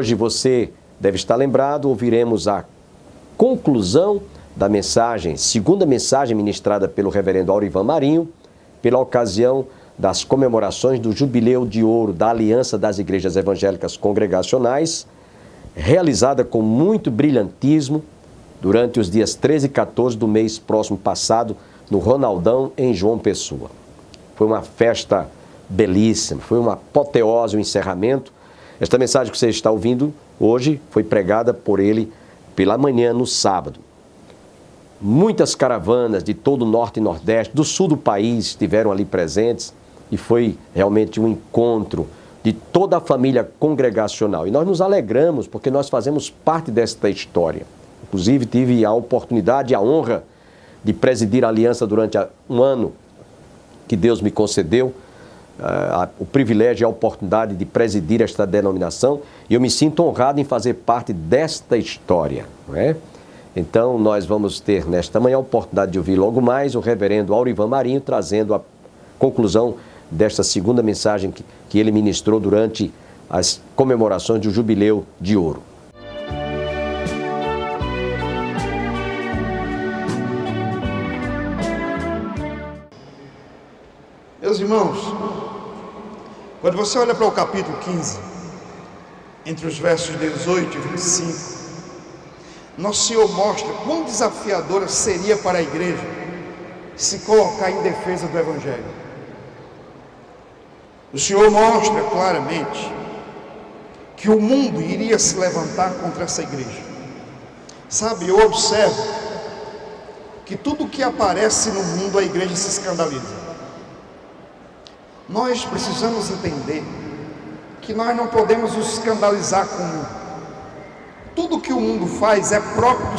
Hoje você deve estar lembrado, ouviremos a conclusão da mensagem, segunda mensagem ministrada pelo reverendo Aurivan Marinho, pela ocasião das comemorações do Jubileu de Ouro da Aliança das Igrejas Evangélicas Congregacionais, realizada com muito brilhantismo durante os dias 13 e 14 do mês próximo passado, no Ronaldão, em João Pessoa. Foi uma festa belíssima, foi uma apoteose, um encerramento. Esta mensagem que você está ouvindo hoje foi pregada por ele pela manhã, no sábado. Muitas caravanas de todo o norte e nordeste, do sul do país, estiveram ali presentes e foi realmente um encontro de toda a família congregacional. E nós nos alegramos porque nós fazemos parte desta história. Inclusive, tive a oportunidade e a honra de presidir a aliança durante um ano que Deus me concedeu, o privilégio e a oportunidade de presidir esta denominação, e eu me sinto honrado em fazer parte desta história, não é? Então, nós vamos ter nesta manhã a oportunidade de ouvir logo mais o reverendo Aurivan Marinho trazendo a conclusão desta segunda mensagem que ele ministrou durante as comemorações do Jubileu de Ouro. Meus irmãos, quando você olha para o capítulo 15, entre os versos 18 e 25, Nosso Senhor mostra quão desafiadora seria para a igreja se colocar em defesa do Evangelho. O Senhor mostra claramente que o mundo iria se levantar contra essa igreja. Sabe, eu observo que tudo que aparece no mundo, a igreja se escandaliza. Nós precisamos entender que nós não podemos nos escandalizar com o mundo. Tudo que o mundo faz é próprio do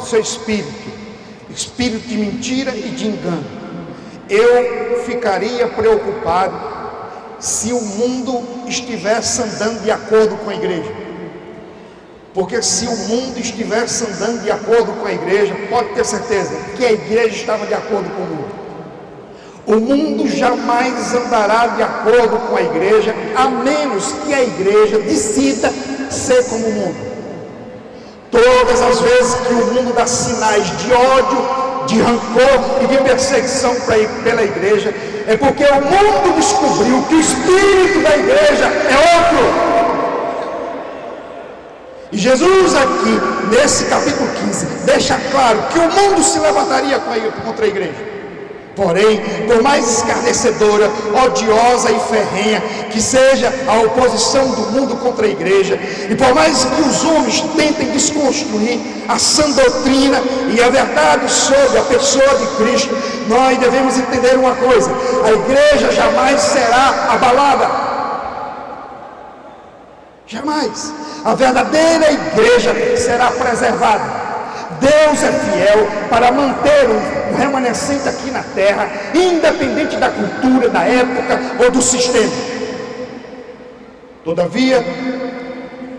seu espírito de mentira e de engano. Eu ficaria preocupado se o mundo estivesse andando de acordo com a igreja, porque se o mundo estivesse andando de acordo com a igreja, pode ter certeza que a igreja estava de acordo com o mundo. O mundo jamais andará de acordo com a igreja, a menos que a igreja decida ser como o mundo. Todas as vezes que o mundo dá sinais de ódio, de rancor e de perseguição pela igreja, é porque o mundo descobriu que o espírito da igreja é outro. E Jesus aqui, nesse capítulo 15, deixa claro que o mundo se levantaria contra a igreja. Porém, por mais escarnecedora, odiosa e ferrenha que seja a oposição do mundo contra a igreja, e por mais que os homens tentem desconstruir a sã doutrina e a verdade sobre a pessoa de Cristo, nós devemos entender uma coisa: a igreja jamais será abalada. Jamais. A verdadeira igreja será preservada. Deus é fiel para manter um remanescente aqui na terra, independente da cultura, da época ou do sistema. Todavia,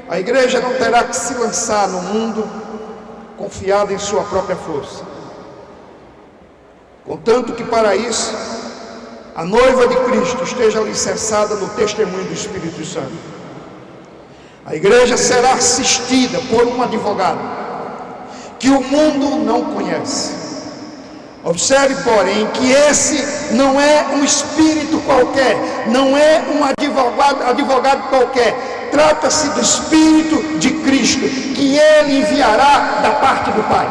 a igreja não terá que se lançar no mundo confiada em sua própria força. Contanto que para isso, a noiva de Cristo esteja alicerçada no testemunho do Espírito Santo. A igreja será assistida por um advogado que o mundo não conhece. Observe, porém, que esse não é um espírito qualquer, não é um advogado qualquer. Trata-se do Espírito de Cristo, que Ele enviará da parte do Pai.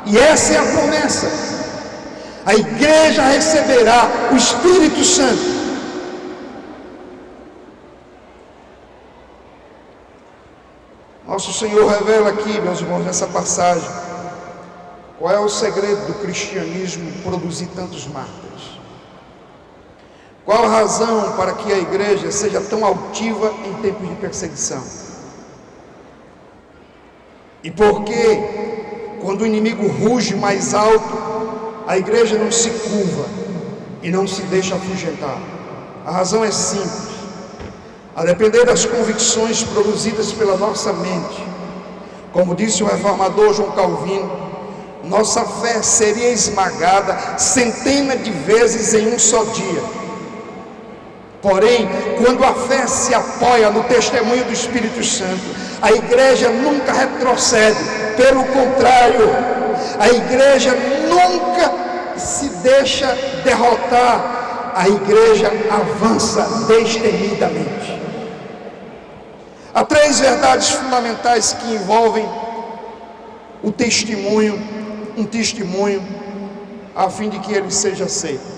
E essa é a promessa. A igreja receberá o Espírito Santo. Nosso Senhor revela aqui, meus irmãos, nessa passagem, qual é o segredo do cristianismo produzir tantos mártires. Qual a razão para que a igreja seja tão altiva em tempos de perseguição? E por que, quando o inimigo ruge mais alto, a igreja não se curva e não se deixa afugentar? A razão é simples. A depender das convicções produzidas pela nossa mente, como disse o reformador João Calvino, nossa fé seria esmagada centenas de vezes em um só dia. Porém, quando a fé se apoia no testemunho do Espírito Santo, a igreja nunca retrocede, pelo contrário, a igreja nunca se deixa derrotar, a igreja avança destemidamente. Há 3 verdades fundamentais que envolvem o testemunho, um testemunho, a fim de que ele seja aceito.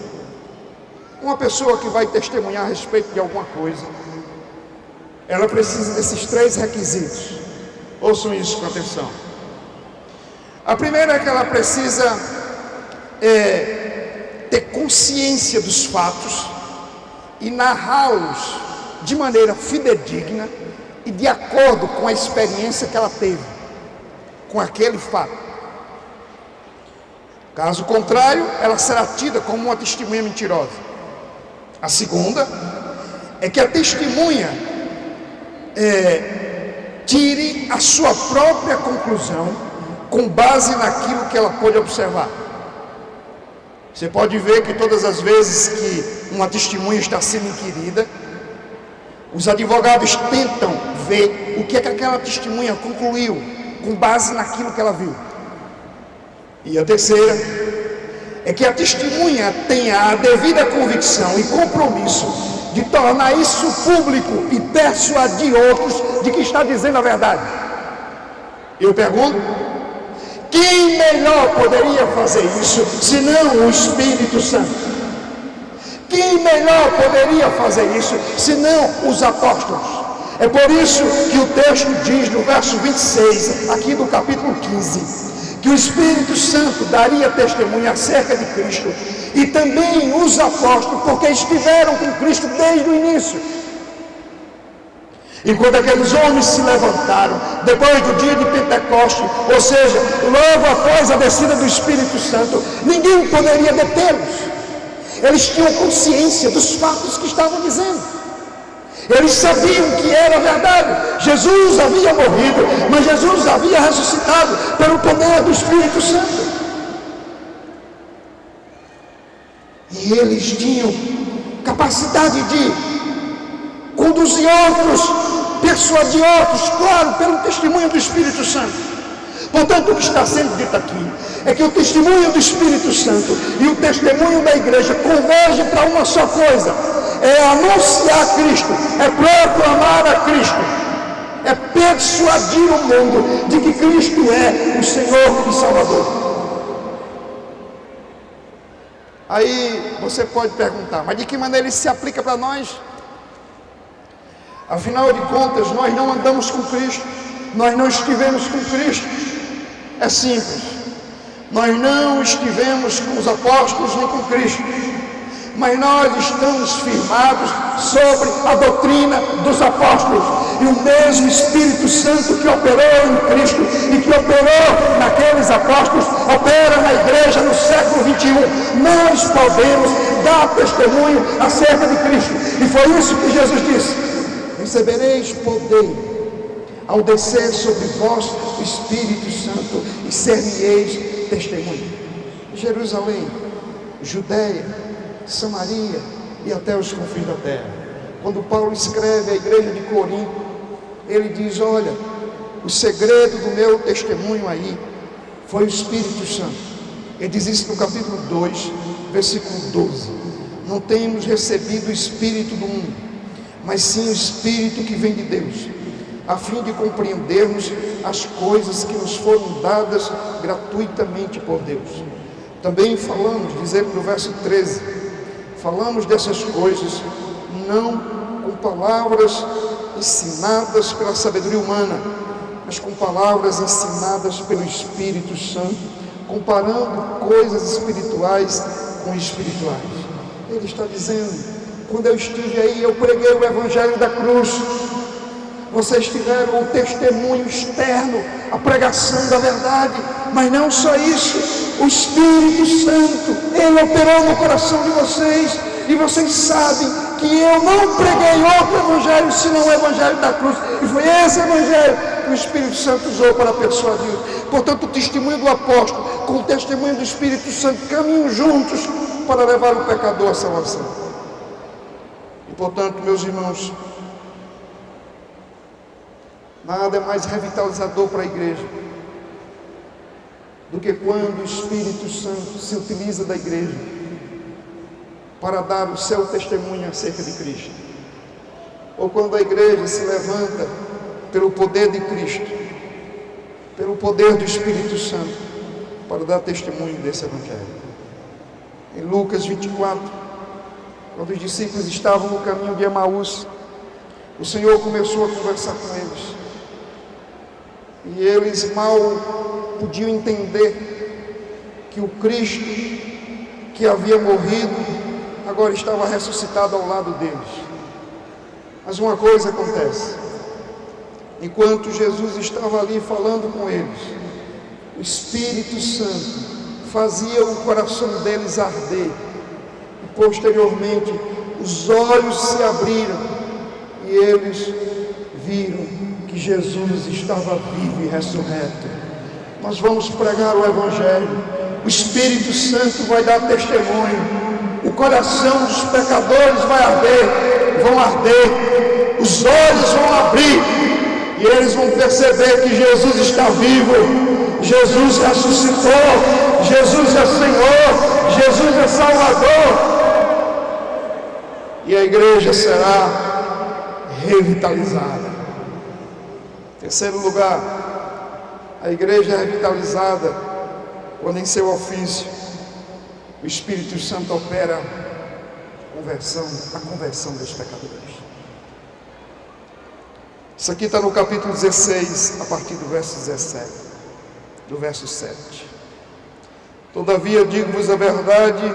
Uma pessoa que vai testemunhar a respeito de alguma coisa, ela precisa desses 3 requisitos. Ouçam isso com atenção. A primeira é que ela precisa ter consciência dos fatos e narrá-los de maneira fidedigna e de acordo com a experiência que ela teve com aquele fato. Caso contrário, ela será tida como uma testemunha mentirosa. A segunda é que a testemunha tire a sua própria conclusão com base naquilo que ela pôde observar. Você pode ver que todas as vezes que uma testemunha está sendo inquirida, os advogados tentam ver o que é que aquela testemunha concluiu com base naquilo que ela viu. E a terceira é que a testemunha tenha a devida convicção e compromisso de tornar isso público e persuadir outros de que está dizendo a verdade. Eu pergunto, quem melhor poderia fazer isso senão o Espírito Santo? Quem melhor poderia fazer isso senão os apóstolos? É por isso que o texto diz no verso 26, aqui do capítulo 15, que o Espírito Santo daria testemunho acerca de Cristo, e também os apóstolos, porque estiveram com Cristo desde o início. Enquanto aqueles homens se levantaram, depois do dia de Pentecostes, ou seja, logo após a descida do Espírito Santo, ninguém poderia detê-los. Eles tinham consciência dos fatos que estavam dizendo. Eles sabiam que era verdade. Jesus havia morrido, mas Jesus havia ressuscitado pelo poder do Espírito Santo. E eles tinham capacidade de conduzir outros, persuadir outros, claro, pelo testemunho do Espírito Santo. Portanto, o que está sendo dito aqui é que o testemunho do Espírito Santo e o testemunho da igreja convergem para uma só coisa: é anunciar Cristo, é proclamar a Cristo, é persuadir o mundo de que Cristo é o Senhor e Salvador. Aí você pode perguntar, mas de que maneira isso se aplica para nós? Afinal de contas, nós não andamos com Cristo, nós não estivemos com Cristo. É simples, nós não estivemos com os apóstolos nem com Cristo, mas nós estamos firmados sobre a doutrina dos apóstolos, e o mesmo Espírito Santo que operou em Cristo e que operou naqueles apóstolos, opera na igreja no século 21. Nós podemos dar testemunho acerca de Cristo, e foi isso que Jesus disse: recebereis poder ao descer sobre vós o Espírito Santo, e ser-me-eis testemunha. Jerusalém, Judeia, Samaria e até os confins da terra. Quando Paulo escreve à igreja de Corinto, ele diz: olha, o segredo do meu testemunho aí foi o Espírito Santo. Ele diz isso no capítulo 2, versículo 12. Não temos recebido o Espírito do mundo, mas sim o Espírito que vem de Deus, a fim de compreendermos as coisas que nos foram dadas gratuitamente por Deus. Também falamos, diz ele no verso 13, falamos dessas coisas não com palavras ensinadas pela sabedoria humana, mas com palavras ensinadas pelo Espírito Santo, comparando coisas espirituais com espirituais. Ele está dizendo: quando eu estive aí, eu preguei o Evangelho da cruz. Vocês tiveram o testemunho externo, a pregação da verdade, mas não só isso, o Espírito Santo, Ele operou no coração de vocês, e vocês sabem que eu não preguei outro Evangelho senão o Evangelho da cruz, e foi esse Evangelho que o Espírito Santo usou para persuadir. Portanto, o testemunho do apóstolo com o testemunho do Espírito Santo caminham juntos para levar o pecador à salvação. E portanto, meus irmãos, nada é mais revitalizador para a igreja do que quando o Espírito Santo se utiliza da igreja para dar o seu testemunho acerca de Cristo, ou quando a igreja se levanta pelo poder de Cristo, pelo poder do Espírito Santo, para dar testemunho desse Evangelho. Em Lucas 24, quando os discípulos estavam no caminho de Emaús, o Senhor começou a conversar com eles, e eles mal podiam entender que o Cristo que havia morrido agora estava ressuscitado ao lado deles. Mas uma coisa acontece: enquanto Jesus estava ali falando com eles, o Espírito Santo fazia o coração deles arder, e posteriormente os olhos se abriram e eles viram que Jesus estava vivo e ressurreto. Nós vamos pregar o Evangelho, o Espírito Santo vai dar testemunho, o coração dos pecadores vão arder, os olhos vão abrir e eles vão perceber que Jesus está vivo, Jesus ressuscitou, Jesus é Senhor, Jesus é Salvador, e a igreja será revitalizada. Terceiro lugar, a igreja é revitalizada quando em seu ofício o Espírito Santo opera a conversão dos pecadores. Isso aqui está no capítulo 16, a partir do verso 17, do verso 7. Todavia digo-vos a verdade,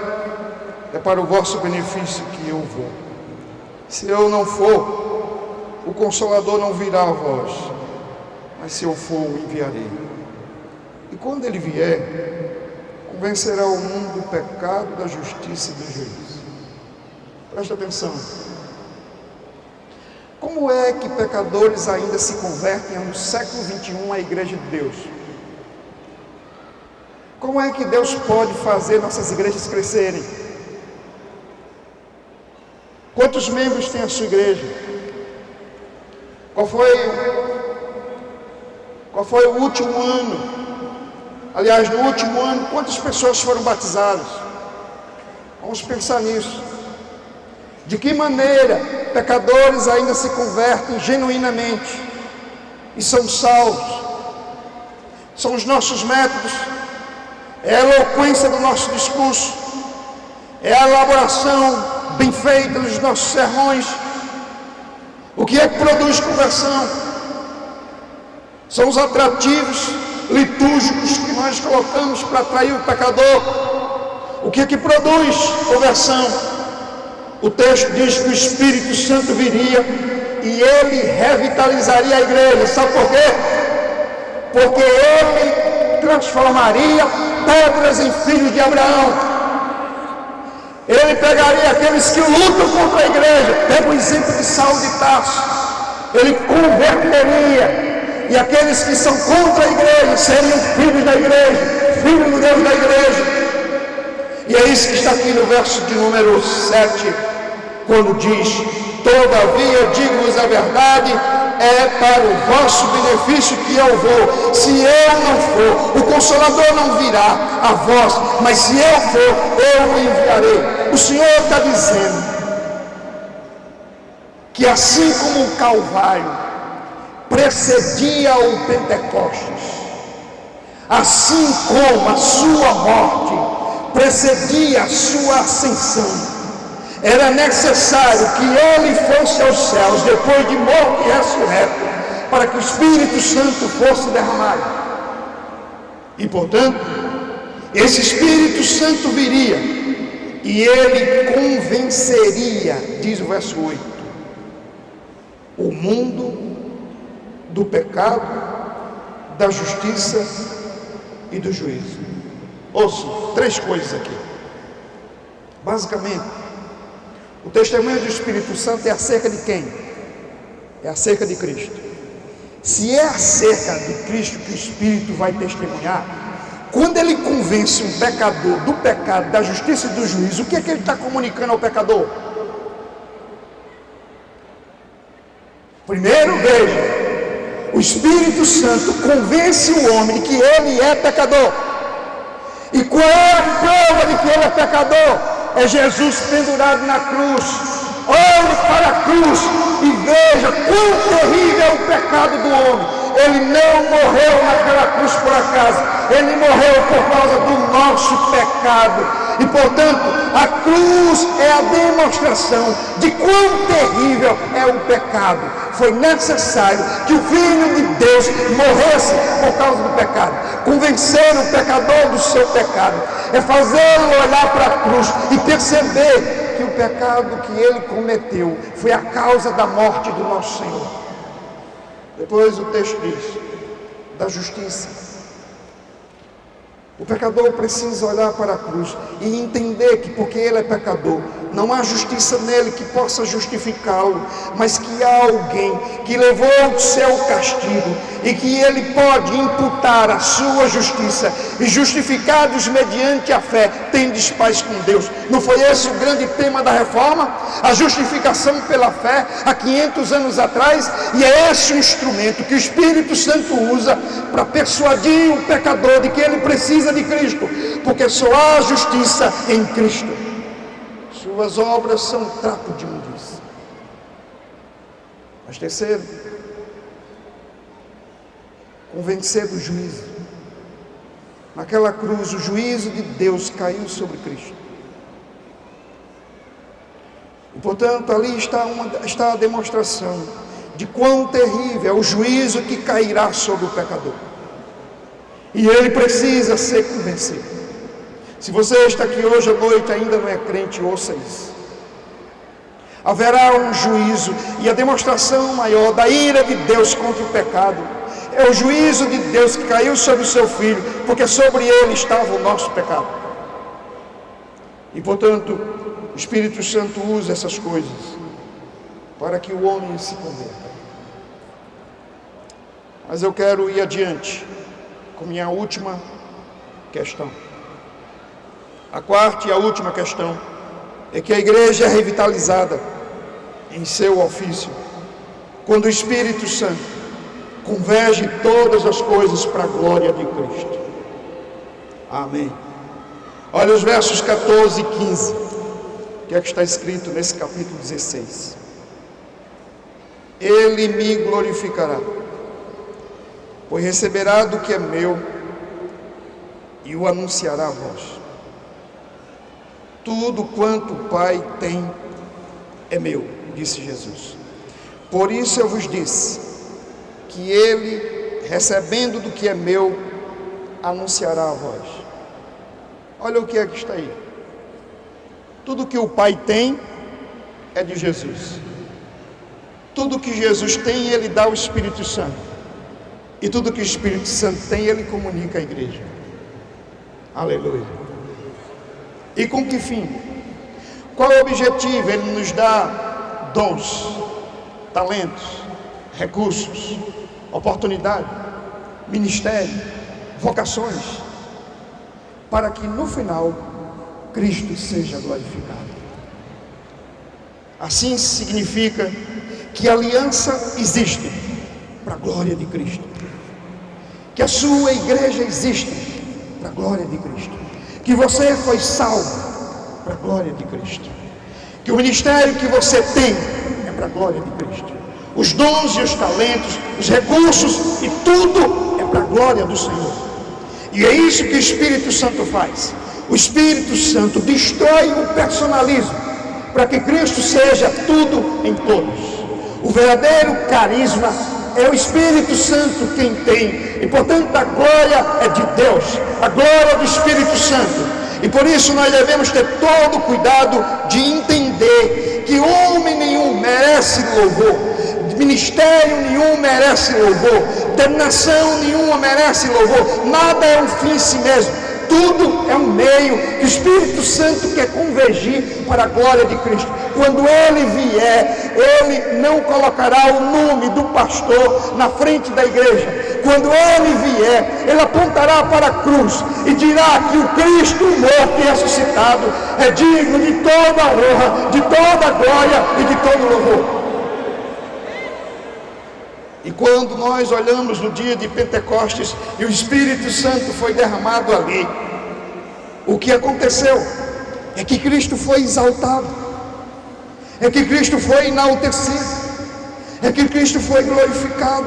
é para o vosso benefício que eu vou. Se eu não for, o Consolador não virá a vós, mas se eu for, o enviarei. E quando ele vier, convencerá o mundo do pecado, da justiça e do juízo. Presta atenção. Como é que pecadores ainda se convertem no século 21 à igreja de Deus? Como é que Deus pode fazer nossas igrejas crescerem? Quantos membros tem a sua igreja? Qual foi o último ano? Aliás, no último ano, quantas pessoas foram batizadas? Vamos pensar nisso. De que maneira pecadores ainda se convertem genuinamente e são salvos? São os nossos métodos? É a eloquência do nosso discurso? É a elaboração bem feita dos nossos sermões? O que é que produz conversão? São os atrativos litúrgicos que nós colocamos para atrair o pecador? O que é que produz conversão? O texto diz que o Espírito Santo viria e ele revitalizaria a igreja. Sabe por quê? Porque ele transformaria pedras em filhos de Abraão. Ele pegaria aqueles que lutam contra a igreja. Pega o exemplo de Saulo de Tarso. Ele converteria, e aqueles que são contra a igreja seriam filhos da igreja, filhos do Deus da igreja. E é isso que está aqui no verso de número 7, quando diz: todavia digo-vos a verdade, é para o vosso benefício que eu vou. Se eu não for, o Consolador não virá a vós, mas se eu for, eu o enviarei. O Senhor está dizendo que assim como o Calvário precedia o Pentecostes, assim como a sua morte precedia a sua ascensão, era necessário que ele fosse aos céus depois de morto e ressurreto, para que o Espírito Santo fosse derramado. E portanto, esse Espírito Santo viria e ele convenceria, diz o verso 8, o mundo do pecado, da justiça e do juízo. Ouça, 3 coisas aqui. Basicamente, o testemunho do Espírito Santo é acerca de quem? É acerca de Cristo. Se é acerca de Cristo que o Espírito vai testemunhar, quando ele convence um pecador do pecado, da justiça e do juízo, o que é que ele está comunicando ao pecador? Primeiro, veja, o Espírito Santo convence o homem de que ele é pecador. E qual é a prova de que ele é pecador? É Jesus pendurado na cruz. Olhe para a cruz e veja quão terrível é o pecado do homem. Ele não morreu naquela cruz por acaso. Ele morreu por causa do nosso pecado. E portanto, a cruz é a demonstração de quão terrível é o pecado. Foi necessário que o Filho de Deus morresse por causa do pecado. Convencer o pecador do seu pecado é fazê-lo olhar para a cruz e perceber que o pecado que ele cometeu foi a causa da morte do nosso Senhor. Depois o texto diz da justiça. O pecador precisa olhar para a cruz e entender que porque ele é pecador, não há justiça nele que possa justificá-lo, mas que há alguém que levou o seu castigo e que ele pode imputar a sua justiça, e justificados mediante a fé, tendes paz com Deus. Não foi esse o grande tema da reforma? A justificação pela fé, há 500 anos atrás, e é esse o instrumento que o Espírito Santo usa para persuadir o pecador de que ele precisa de Cristo, porque só há justiça em Cristo. Suas obras são trapo de imundícia. Mas terceiro, convencer do juízo. Naquela cruz, o juízo de Deus caiu sobre Cristo. E portanto, ali está a demonstração de quão terrível é o juízo que cairá sobre o pecador. E ele precisa ser convencido. Se você está aqui hoje à noite e ainda não é crente, ouça isso. Haverá um juízo, e a demonstração maior da ira de Deus contra o pecado é o juízo de Deus que caiu sobre o seu Filho, porque sobre ele estava o nosso pecado. E portanto, o Espírito Santo usa essas coisas para que o homem se converta. Mas eu quero ir adiante com minha última questão. A quarta e a última questão é que a igreja é revitalizada em seu ofício quando o Espírito Santo converge todas as coisas para a glória de Cristo. Amém. Olha os versos 14 e 15, que é que está escrito nesse capítulo 16. Ele me glorificará, pois receberá do que é meu e o anunciará a vós. Tudo quanto o Pai tem é meu, disse Jesus. Por isso eu vos disse que ele, recebendo do que é meu, anunciará a vós. Olha o que é que está aí. Tudo que o Pai tem é de Jesus. Tudo que Jesus tem, ele dá ao Espírito Santo. E tudo que o Espírito Santo tem, ele comunica à igreja. Aleluia. E com que fim? Qual é o objetivo? Ele nos dá dons, talentos, recursos, oportunidade, ministério, vocações, para que no final Cristo seja glorificado. Assim significa que a aliança existe para a glória de Cristo, que a sua igreja existe para a glória de Cristo, que você foi salvo para a glória de Cristo, que o ministério que você tem é para a glória de Cristo, os dons e os talentos, os recursos e tudo é para a glória do Senhor. E é isso que o Espírito Santo faz. O Espírito Santo destrói o personalismo para que Cristo seja tudo em todos. O verdadeiro carisma é o Espírito Santo quem tem, e portanto a glória é de Deus, a glória do Espírito Santo. E por isso nós devemos ter todo o cuidado de entender que homem nenhum merece louvor, ministério nenhum merece louvor, denominação nenhuma merece louvor, nada é um fim em si mesmo, tudo é um meio que o Espírito Santo quer convergir para a glória de Cristo. Quando ele vier, ele não colocará o nome do pastor na frente da igreja. Quando ele vier, ele apontará para a cruz e dirá que o Cristo morto e ressuscitado é digno de toda a honra, de toda a glória e de todo o louvor. E quando nós olhamos no dia de Pentecostes e o Espírito Santo foi derramado ali, o que aconteceu é que Cristo foi exaltado, é que Cristo foi enaltecido, é que Cristo foi glorificado.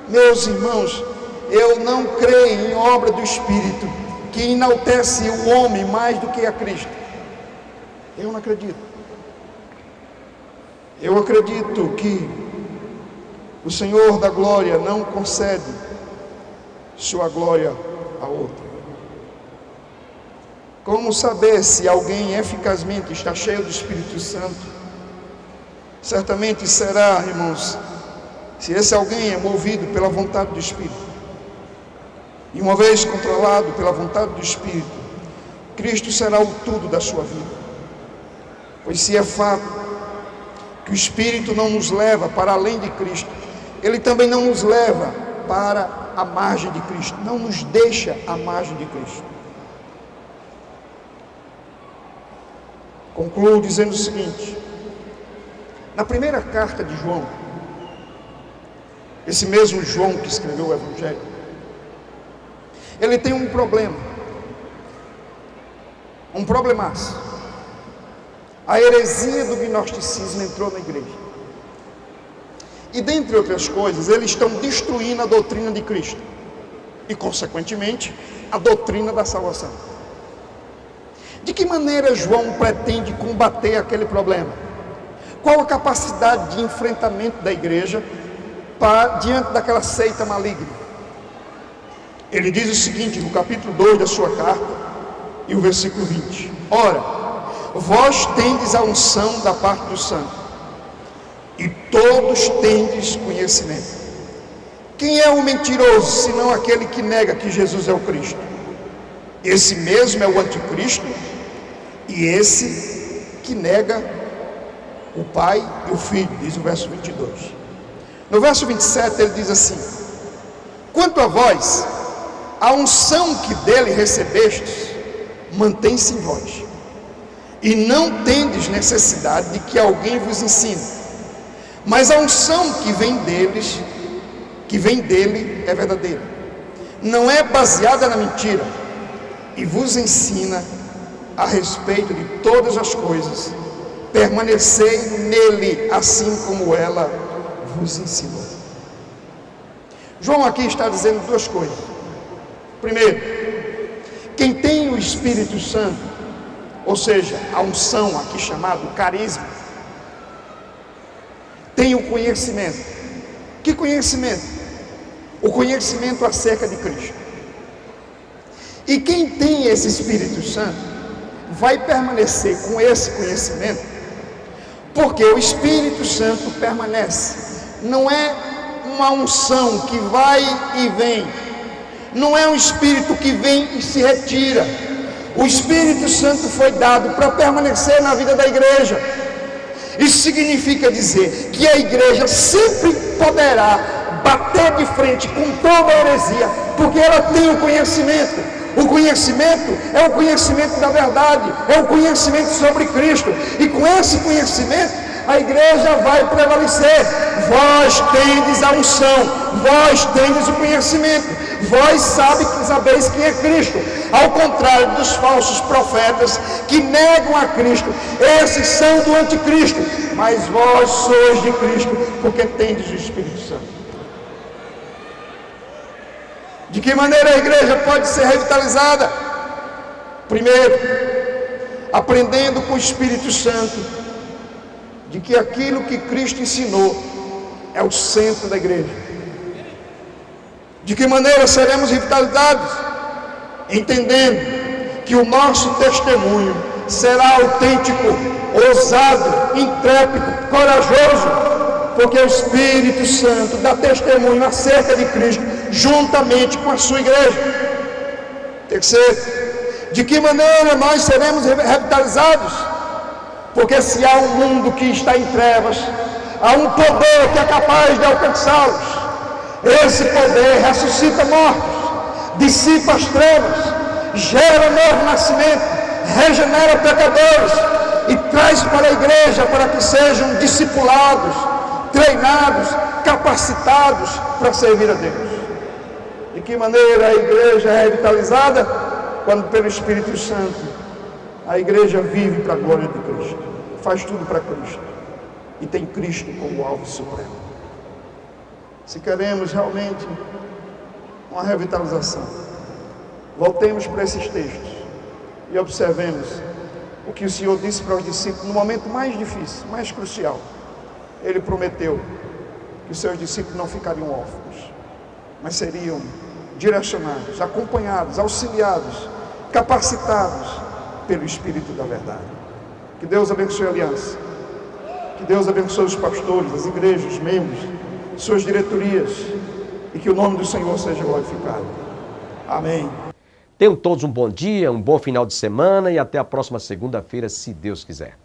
Meus irmãos, eu não creio em obra do Espírito que enaltece o homem mais do que a Cristo. Eu não acredito. Eu acredito que o Senhor da glória não concede sua glória a outro. Como saber se alguém eficazmente está cheio do Espírito Santo? Certamente será, irmãos, se esse alguém é movido pela vontade do Espírito. E uma vez controlado pela vontade do Espírito, Cristo será o tudo da sua vida. Pois se é fato que o Espírito não nos leva para além de Cristo, Ele também não nos leva para a margem de Cristo, não nos deixa à margem de Cristo. Concluo dizendo o seguinte: na primeira carta de João, esse mesmo João que escreveu o Evangelho, ele tem um problema, um problemaço. A heresia do gnosticismo entrou na igreja. E dentre outras coisas, eles estão destruindo a doutrina de Cristo. E consequentemente, a doutrina da salvação. De que maneira João pretende combater aquele problema? Qual a capacidade de enfrentamento da igreja diante daquela seita maligna? Ele diz o seguinte no capítulo 2 da sua carta, e o versículo 20: ora, vós tendes a unção da parte do Santo, e todos tendes conhecimento. Quem é o mentiroso, senão aquele que nega que Jesus é o Cristo? Esse mesmo é o anticristo, e esse que nega o Pai e o Filho, diz o verso 22. No verso 27 ele diz assim: quanto a vós, a unção que dele recebestes, mantém-se em vós, e não tendes necessidade de que alguém vos ensine, mas a unção que vem dele é verdadeira, não é baseada na mentira, e vos ensina a respeito de todas as coisas. Permanecei nele, assim como ela vos ensinou. João aqui está dizendo duas coisas. Primeiro, quem tem o Espírito Santo, ou seja, a unção aqui chamado carisma, tem o conhecimento. Que conhecimento? O conhecimento acerca de Cristo. E quem tem esse Espírito Santo vai permanecer com esse conhecimento, porque o Espírito Santo permanece. Não é uma unção que vai e vem, não é um Espírito que vem e se retira. O Espírito Santo foi dado para permanecer na vida da igreja. Isso significa dizer que a igreja sempre poderá bater de frente com toda a heresia, porque ela tem o conhecimento. O conhecimento é o conhecimento da verdade, é o conhecimento sobre Cristo, e com esse conhecimento a igreja vai prevalecer. Vós tendes a unção, vós tendes o conhecimento, vós sabeis quem é Cristo, ao contrário dos falsos profetas que negam a Cristo. Esses são do anticristo, mas vós sois de Cristo, porque tendes o Espírito Santo. De que maneira a igreja pode ser revitalizada? Primeiro, aprendendo com o Espírito Santo de que aquilo que Cristo ensinou é o centro da igreja. De que maneira seremos revitalizados? Entendendo que o nosso testemunho será autêntico, ousado, intrépido, corajoso, porque o Espírito Santo dá testemunho acerca de Cristo juntamente com a sua igreja. Terceiro, de que maneira nós seremos revitalizados? Porque se há um mundo que está em trevas, há um poder que é capaz de alcançá-los. Esse poder ressuscita mortos, dissipa as trevas, gera novo nascimento, regenera pecadores e traz para a igreja para que sejam discipulados, treinados, capacitados para servir a Deus. De que maneira a igreja é revitalizada? Quando pelo Espírito Santo a igreja vive para a glória de Cristo, faz tudo para Cristo e tem Cristo como alvo supremo. Se queremos realmente uma revitalização, voltemos para esses textos e observemos o que o Senhor disse para os discípulos no momento mais difícil, mais crucial. Ele prometeu que os seus discípulos não ficariam órfãos, mas seriam direcionados, acompanhados, auxiliados, capacitados pelo Espírito da verdade. Que Deus abençoe a aliança, que Deus abençoe os pastores, as igrejas, os membros, suas diretorias, e que o nome do Senhor seja glorificado. Amém. Tenham todos um bom dia, um bom final de semana e até a próxima segunda-feira, se Deus quiser.